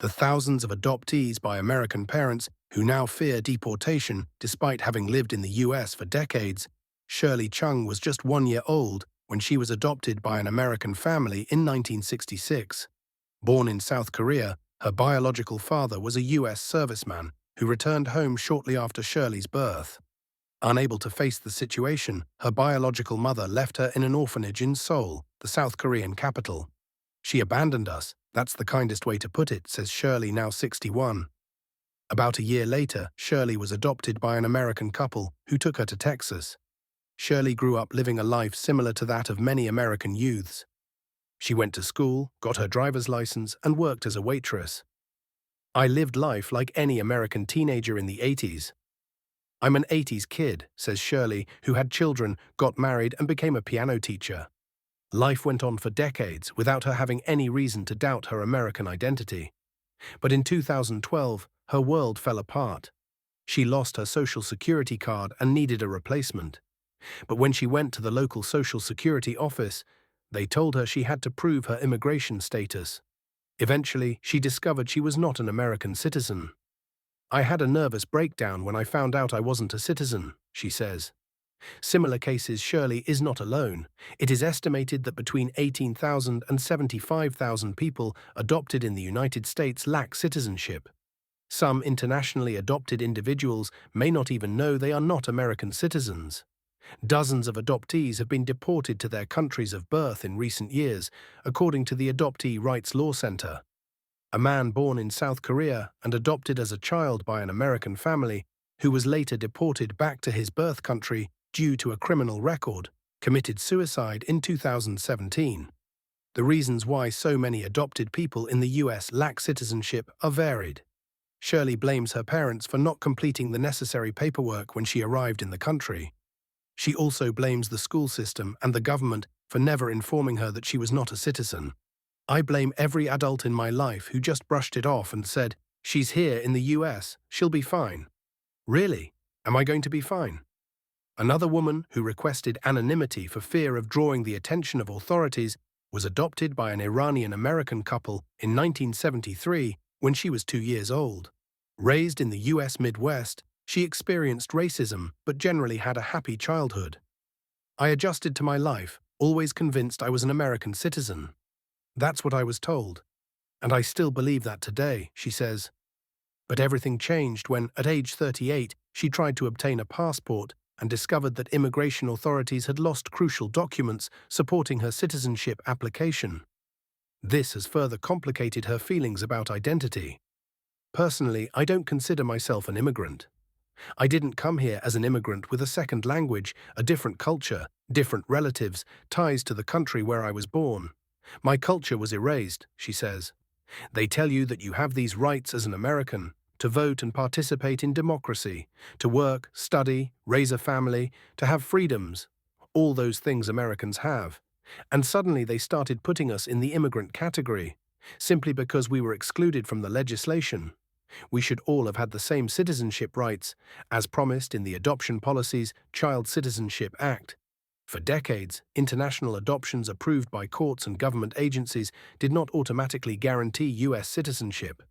The thousands of adoptees by American parents who now fear deportation despite having lived in the US for decades. Shirley Chung was just 1 year old when she was adopted by an American family in 1966. Born in South Korea, her biological father was a US serviceman who returned home shortly after Shirley's birth. Unable to face the situation, her biological mother left her in an orphanage in Seoul, the South Korean capital. She abandoned us, that's the kindest way to put it, says Shirley, now 61. About a year later, Shirley was adopted by an American couple who took her to Texas. Shirley grew up living a life similar to that of many American youths. She went to school, got her driver's license, and worked as a waitress. I lived life like any American teenager in the 80s. I'm an 80s kid, says Shirley, who had children, got married, and became a piano teacher. Life went on for decades without her having any reason to doubt her American identity. But in 2012, her world fell apart. She lost her Social Security card and needed a replacement. But when she went to the local Social Security office, they told her she had to prove her immigration status. Eventually, she discovered she was not an American citizen. I had a nervous breakdown when I found out I wasn't a citizen, she says. Similar cases, Shirley is not alone. It is estimated that between 18,000 and 75,000 people adopted in the United States lack citizenship. Some internationally adopted individuals may not even know they are not American citizens. Dozens of adoptees have been deported to their countries of birth in recent years, according to the Adoptee Rights Law Center. A man born in South Korea and adopted as a child by an American family, who was later deported back to his birth country due to a criminal record, committed suicide in 2017. The reasons why so many adopted people in the US lack citizenship are varied. Shirley blames her parents for not completing the necessary paperwork when she arrived in the country. She also blames the school system and the government for never informing her that she was not a citizen. I blame every adult in my life who just brushed it off and said, "She's here in the US, she'll be fine." Really? Am I going to be fine? Another woman who requested anonymity for fear of drawing the attention of authorities was adopted by an Iranian-American couple in 1973 when she was 2 years old. Raised in the US Midwest, she experienced racism but generally had a happy childhood. I adjusted to my life, always convinced I was an American citizen. That's what I was told. And I still believe that today, she says. But everything changed when, at age 38, she tried to obtain a passport and discovered that immigration authorities had lost crucial documents supporting her citizenship application. This has further complicated her feelings about identity. Personally, I don't consider myself an immigrant. I didn't come here as an immigrant with a second language, a different culture, different relatives, ties to the country where I was born. My culture was erased, she says. They tell you that you have these rights as an American, to vote and participate in democracy, to work, study, raise a family, to have freedoms, all those things Americans have. And suddenly they started putting us in the immigrant category, simply because we were excluded from the legislation. We should all have had the same citizenship rights, as promised in the Adoption Policy's Child Citizenship Act. For decades, international adoptions approved by courts and government agencies did not automatically guarantee US citizenship.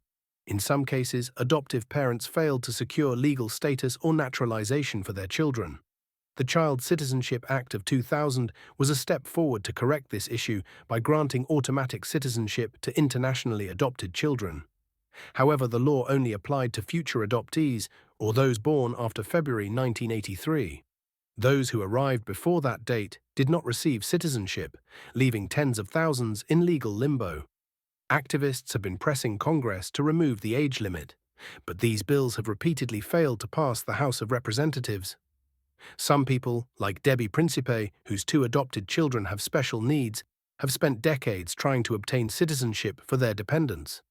In some cases, adoptive parents failed to secure legal status or naturalization for their children. The Child Citizenship Act of 2000 was a step forward to correct this issue by granting automatic citizenship to internationally adopted children. However, the law only applied to future adoptees or those born after February 1983. Those who arrived before that date did not receive citizenship, leaving tens of thousands in legal limbo. Activists have been pressing Congress to remove the age limit, but these bills have repeatedly failed to pass the House of Representatives. Some people, like Debbie Principe, whose 2 adopted children have special needs, have spent decades trying to obtain citizenship for their dependents.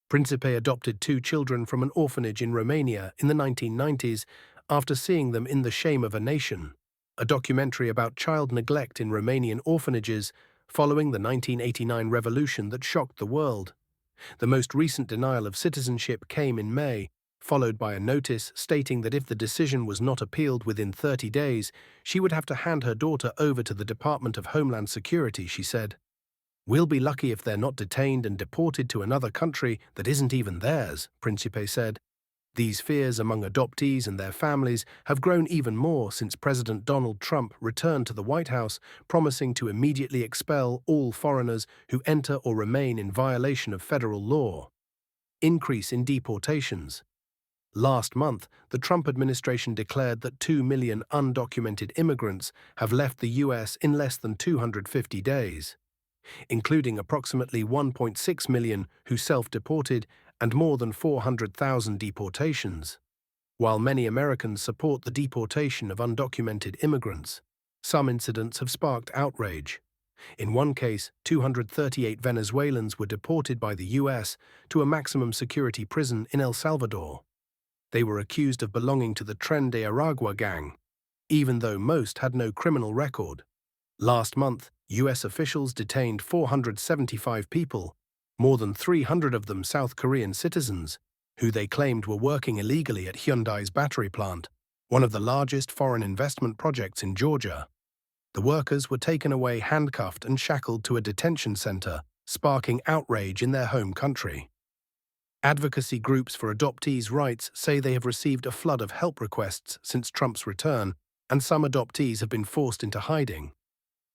Principe adopted 2 children from an orphanage in Romania in the 1990s after seeing them in The Shame of a Nation, a documentary about child neglect in Romanian orphanages following the 1989 revolution that shocked the world. The most recent denial of citizenship came in May, followed by a notice stating that if the decision was not appealed within 30 days, she would have to hand her daughter over to the Department of Homeland Security, she said. We'll be lucky if they're not detained and deported to another country that isn't even theirs, Principe said. These fears among adoptees and their families have grown even more since President Donald Trump returned to the White House, promising to immediately expel all foreigners who enter or remain in violation of federal law. Increase in deportations. Last month, the Trump administration declared that 2 million undocumented immigrants have left the U.S. in less than 250 days, including approximately 1.6 million who self-deported and more than 400,000 deportations. While many Americans support the deportation of undocumented immigrants, some incidents have sparked outrage. In one case, 238 Venezuelans were deported by the U.S. to a maximum security prison in El Salvador. They were accused of belonging to the Tren de Aragua gang, even though most had no criminal record. Last month, U.S. officials detained 475 people, more than 300 of them South Korean citizens, who they claimed were working illegally at Hyundai's battery plant, one of the largest foreign investment projects in Georgia. The workers were taken away handcuffed and shackled to a detention center, sparking outrage in their home country. Advocacy groups for adoptees' rights say they have received a flood of help requests since Trump's return, and some adoptees have been forced into hiding.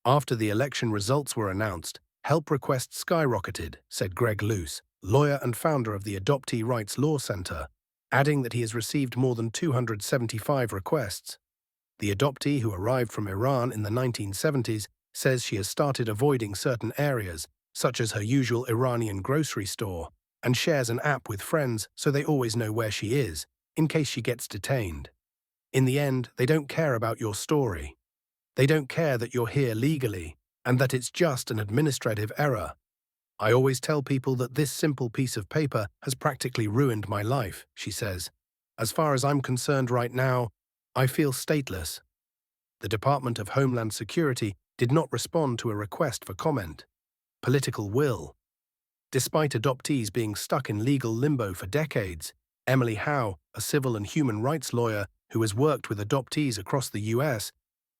After the election results were announced, help requests skyrocketed, said Greg Luce, lawyer and founder of the Adoptee Rights Law Center, adding that he has received more than 275 requests. The adoptee, who arrived from Iran in the 1970s, says she has started avoiding certain areas, such as her usual Iranian grocery store, and shares an app with friends so they always know where she is, in case she gets detained. In the end, they don't care about your story. They don't care that you're here legally, and that it's just an administrative error. I always tell people that this simple piece of paper has practically ruined my life, she says. As far as I'm concerned right now, I feel stateless. The Department of Homeland Security did not respond to a request for comment. Political will. Despite adoptees being stuck in legal limbo for decades, Emily Howe, a civil and human rights lawyer who has worked with adoptees across the U.S.,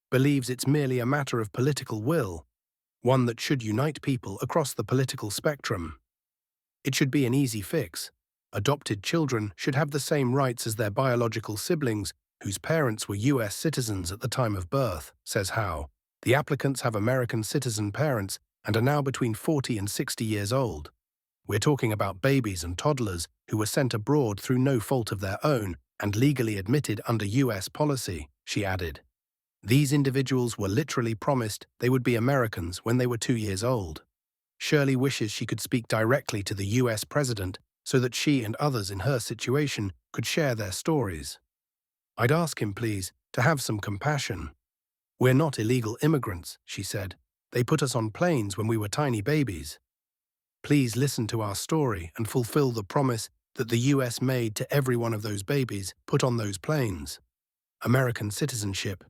believes it's merely a matter of political will, one that should unite people across the political spectrum. It should be an easy fix. Adopted children should have the same rights as their biological siblings whose parents were U.S. citizens at the time of birth, says Howe. The applicants have American citizen parents and are now between 40 and 60 years old. We're talking about babies and toddlers who were sent abroad through no fault of their own and legally admitted under U.S. policy, she added. These individuals were literally promised they would be Americans when they were 2 years old. Shirley wishes she could speak directly to the U.S. president so that she and others in her situation could share their stories. I'd ask him, please, to have some compassion. We're not illegal immigrants, she said. They put us on planes when we were tiny babies. Please listen to our story and fulfill the promise that the U.S. made to every one of those babies put on those planes. American citizenship